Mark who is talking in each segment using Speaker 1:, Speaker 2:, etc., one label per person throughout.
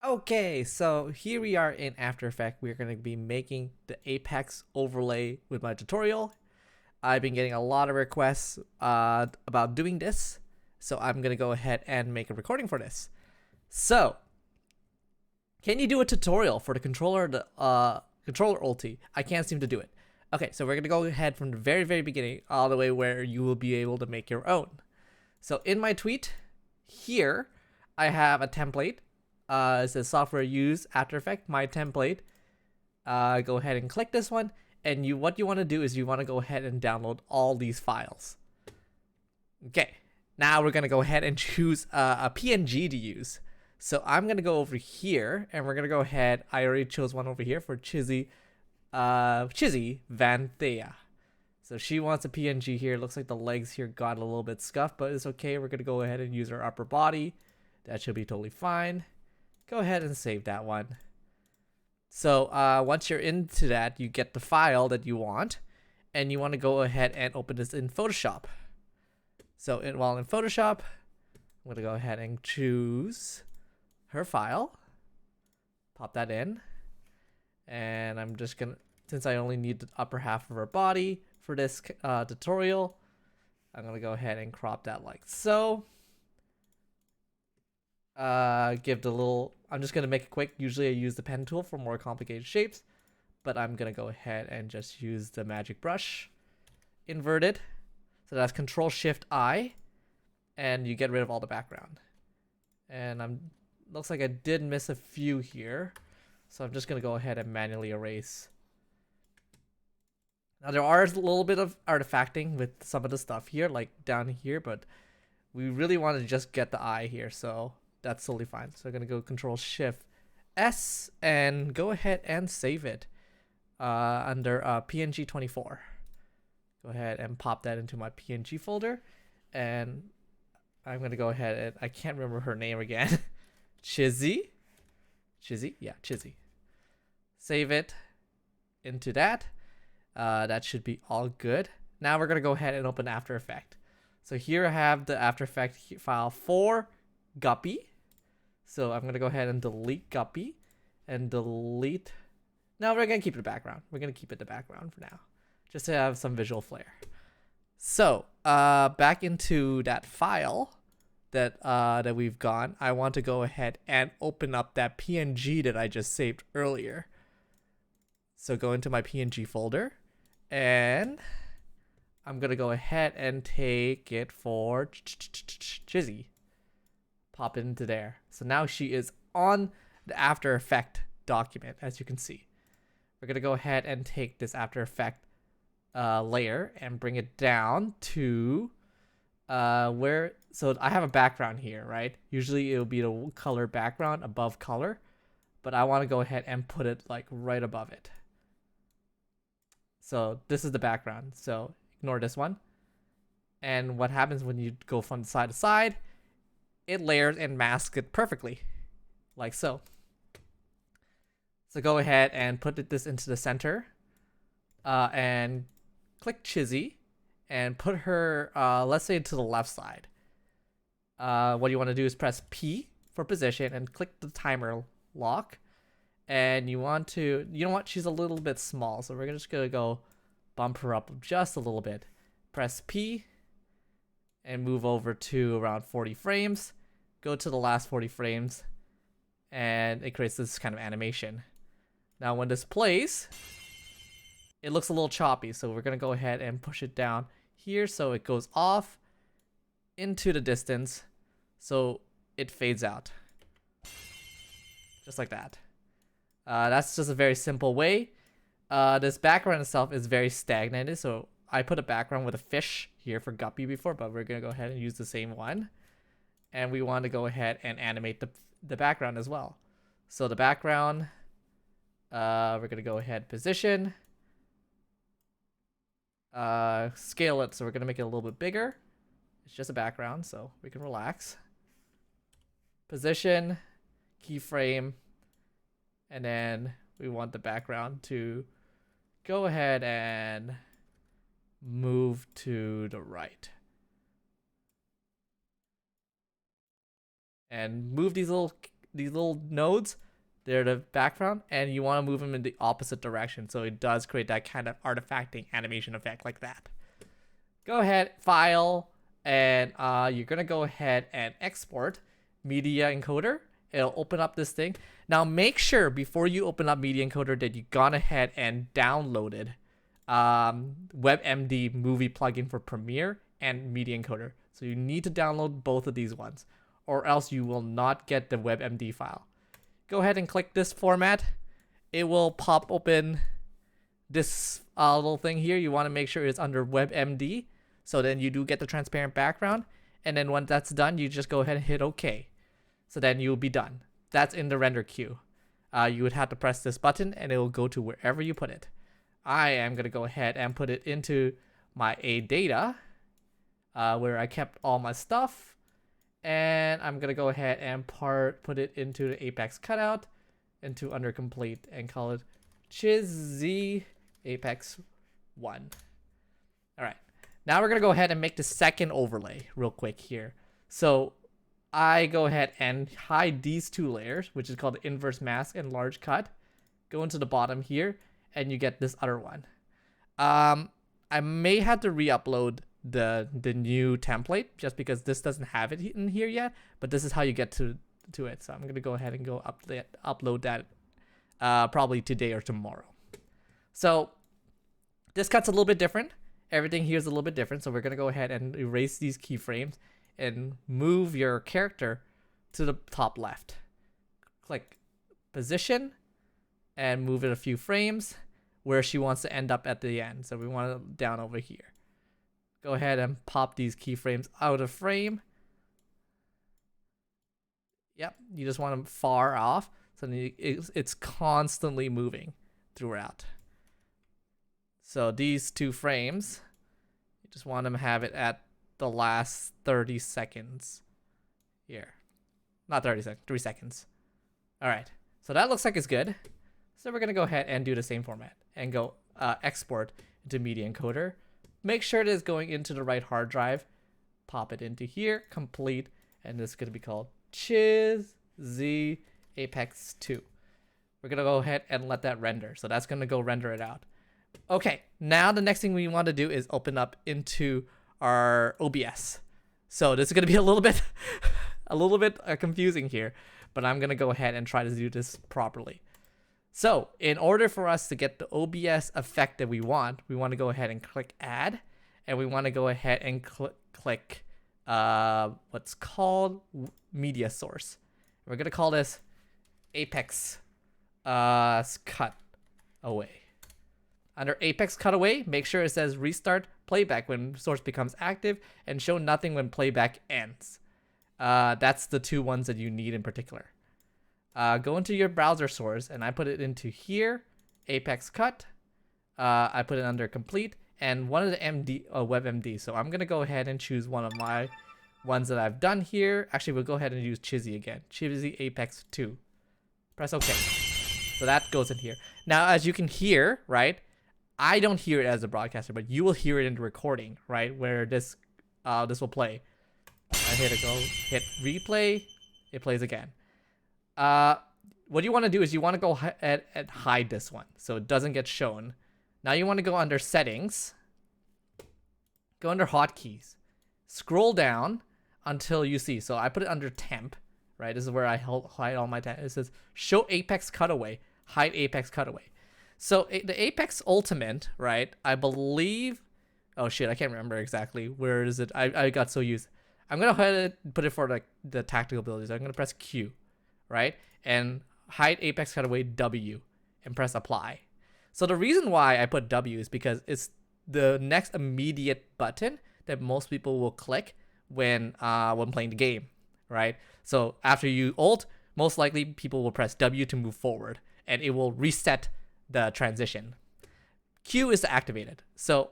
Speaker 1: Okay, so here we are in After Effects. We're going to be making the Apex overlay with my tutorial. I've been getting a lot of requests about doing this, so I'm going to go ahead and make a recording for this. So, can you do a tutorial for the controller ulti? I can't seem to do it. Okay, so we're going to go ahead from the very beginning all the way where you will be able to make your own. So in my tweet here, I have a template. It says software use After Effects, my template. Go ahead and click this one, and what you want to do is you want to go ahead and download all these files. Okay, now we're gonna go ahead and choose a PNG to use. So I'm gonna go over here, and we're gonna go ahead. I already chose one over here for Chizzy Van Thea. So she wants a PNG here. Looks like the legs here got a little bit scuffed, but it's okay. We're gonna go ahead and use her upper body. That should be totally fine. Go ahead and save that one. So once you're into that, you get the file that you want, and you want to go ahead and open this in Photoshop. So while in Photoshop, I'm going to go ahead and choose her file, pop that in, and I'm just going to, since I only need the upper half of her body for this tutorial, I'm going to go ahead and crop that like so. Give the little, I'm just going to make it quick. Usually I use the pen tool for more complicated shapes, but I'm going to go ahead and just use the magic brush, inverted. So that's Control Shift I, and you get rid of all the background. And looks like I did miss a few here, so I'm just going to go ahead and manually erase. Now there are a little bit of artifacting with some of the stuff here, like down here, but we really want to just get the eye here, so that's totally fine. So I'm gonna go Control Shift S and go ahead and save it under PNG 24. Go ahead and pop that into my PNG folder, and I'm gonna go ahead and I can't remember her name again. Chizzy, yeah, Chizzy. Save it into that. That should be all good. Now we're gonna go ahead and open After Effects. So here I have the After Effects file for Guppy. So I'm going to go ahead and delete Guppy and delete. No, we're going to keep it the background. We're going to keep it the background for now, just to have some visual flair. So back into that file that we've gone, I want to go ahead and open up that PNG that I just saved earlier. So go into my PNG folder, and I'm going to go ahead and take it for Chizzy. Pop it into there. So now she is on the After Effects document, as you can see. We're going to go ahead and take this After Effects layer and bring it down to where, so I have a background here, right? Usually it'll be the color background above color, but I want to go ahead and put it like right above it. So this is the background, so ignore this one. And what happens when you go from side to side, it layers and masks it perfectly, like so. So go ahead and put this into the center, and click Chizzy, and put her, let's say, to the left side. What you want to do is press P for position and click the timer lock. And you want to, you know what, she's a little bit small, so we're just gonna go bump her up just a little bit. Press P and move over to around 40 frames. Go to the last 40 frames, and it creates this kind of animation. Now when this plays, it looks a little choppy, so we're gonna go ahead and push it down here so it goes off into the distance, so it fades out. Just like that. That's just a very simple way. This background itself is very stagnated, so I put a background with a fish here for Guppy before, but we're gonna go ahead and use the same one. And we want to go ahead and animate the background as well. So the background, we're gonna go ahead, position, scale it, so we're gonna make it a little bit bigger. It's just a background, so we can relax. Position, keyframe, and then we want the background to go ahead and move to the right. And move these little these little nodes, they're the background, and you want to move them in the opposite direction, so it does create that kind of artifacting animation effect like that. Go ahead, file, and you're gonna go ahead and export media encoder. It'll open up this thing. Now make sure before you open up media encoder that you gone ahead and downloaded WebMD movie plugin for Premiere and media encoder. So you need to download both of these ones, or else you will not get the WebMD file. Go ahead and click this format. It will pop open this little thing here. You want to make sure it's under WebMD, so then you do get the transparent background. And then when that's done, you just go ahead and hit OK. So then you'll be done. That's in the render queue. You would have to press this button and it will go to wherever you put it. I am going to go ahead and put it into my A data, where I kept all my stuff. And I'm going to go ahead and put it into the Apex cutout, into under complete, and call it Chizzy Apex 1. All right. Now we're going to go ahead and make the second overlay real quick here. So I go ahead and hide these two layers, which is called the inverse mask and large cut. Go into the bottom here, and you get this other one. I may have to re-upload the new template just because this doesn't have it in here yet, but this is how you get to it. So I'm going to go ahead and go upload that probably today or tomorrow. So this cut's a little bit different. Everything here is a little bit different. So we're going to go ahead and erase these keyframes and move your character to the top left. Click position and move it a few frames where she wants to end up at the end. So we want it down over here. Go ahead and pop these keyframes out of frame. Yep, you just want them far off, so it's constantly moving throughout. So these two frames, you just want them to have it at the last 30 seconds here. Not 30 seconds, 3 seconds. All right, so that looks like it's good. So we're gonna go ahead and do the same format and go export into media encoder. Make sure it is going into the right hard drive. Pop it into here, complete, and this is going to be called Chizzy Apex 2. We're going to go ahead and let that render. So that's going to go render it out. Okay, now the next thing we want to do is open up into our OBS. So this is going to be a little bit confusing here, but I'm going to go ahead and try to do this properly. So in order for us to get the OBS effect that we want to go ahead and click add, and we want to go ahead and click what's called media source. We're going to call this Apex Cutaway. Under Apex Cutaway, make sure it says restart playback when source becomes active and show nothing when playback ends. That's the two ones that you need in particular. Go into your browser source, and I put it into here, Apex Cut. I put it under complete, and one of the WebMD. So I'm gonna go ahead and choose one of my ones that I've done here. Actually, we'll go ahead and use Chizzy again. Chizzy Apex 2. Press OK. So that goes in here. Now, as you can hear, right? I don't hear it as a broadcaster, but you will hear it in the recording, right? Where this will play. I hit replay. It plays again. What you want to do is you want to go ahead and hide this one so it doesn't get shown. Now you want to go under settings, go under hotkeys, scroll down until you see. So I put it under temp, right? This is where I hide all my temp. It says show Apex Cutaway, hide Apex Cutaway. So the Apex Ultimate, right? I believe, oh shit, I can't remember exactly. Where is it? I got so used. I'm going to go ahead and put it for like the tactical abilities. I'm going to press Q. Right? And hide Apex Cutaway W and press apply. So the reason why I put W is because it's the next immediate button that most people will click when playing the game, right? So after you ult, most likely people will press W to move forward, and it will reset the transition. Q is to activate it. So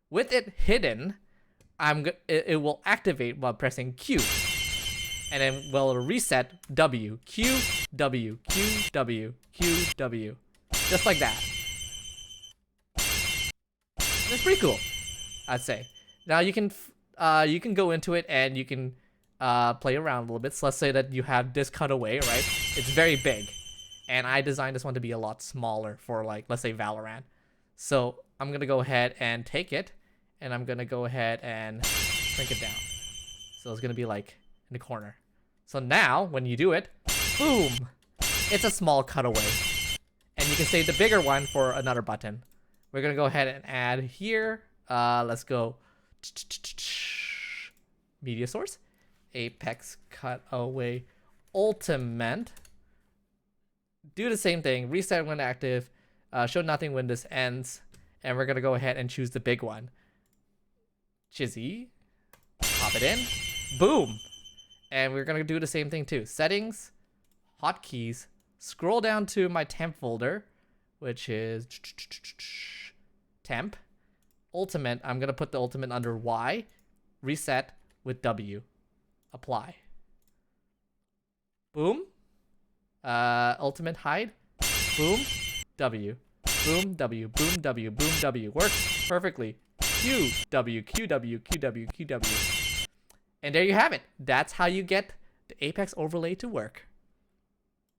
Speaker 1: with it hidden, it will activate while pressing Q. And then we'll reset W, Q, W, Q, W, Q, W. Just like that. It's pretty cool, I'd say. Now you can go into it and you can play around a little bit. So let's say that you have this cutaway, right? It's very big. And I designed this one to be a lot smaller for, like, let's say Valorant. So I'm going to go ahead and take it. And I'm going to go ahead and shrink it down. So it's going to be like in the corner. So now when you do it, boom, it's a small cutaway. And you can save the bigger one for another button. We're going to go ahead and add here. Let's go media source, Apex Cutaway Ultimate. Do the same thing, reset when active, show nothing when this ends, and we're going to go ahead and choose the big one. Chizzy, pop it in, boom. And we're going to do the same thing too. Settings, hotkeys, scroll down to my temp folder, which is temp. Ultimate, I'm going to put the ultimate under Y. Reset with W. Apply. Boom. Ultimate hide. Boom. W. Boom, W. Boom, W. Boom, W. Works perfectly. Q, W, Q, W, Q, W, Q, W. And there you have it. That's how you get the Apex overlay to work.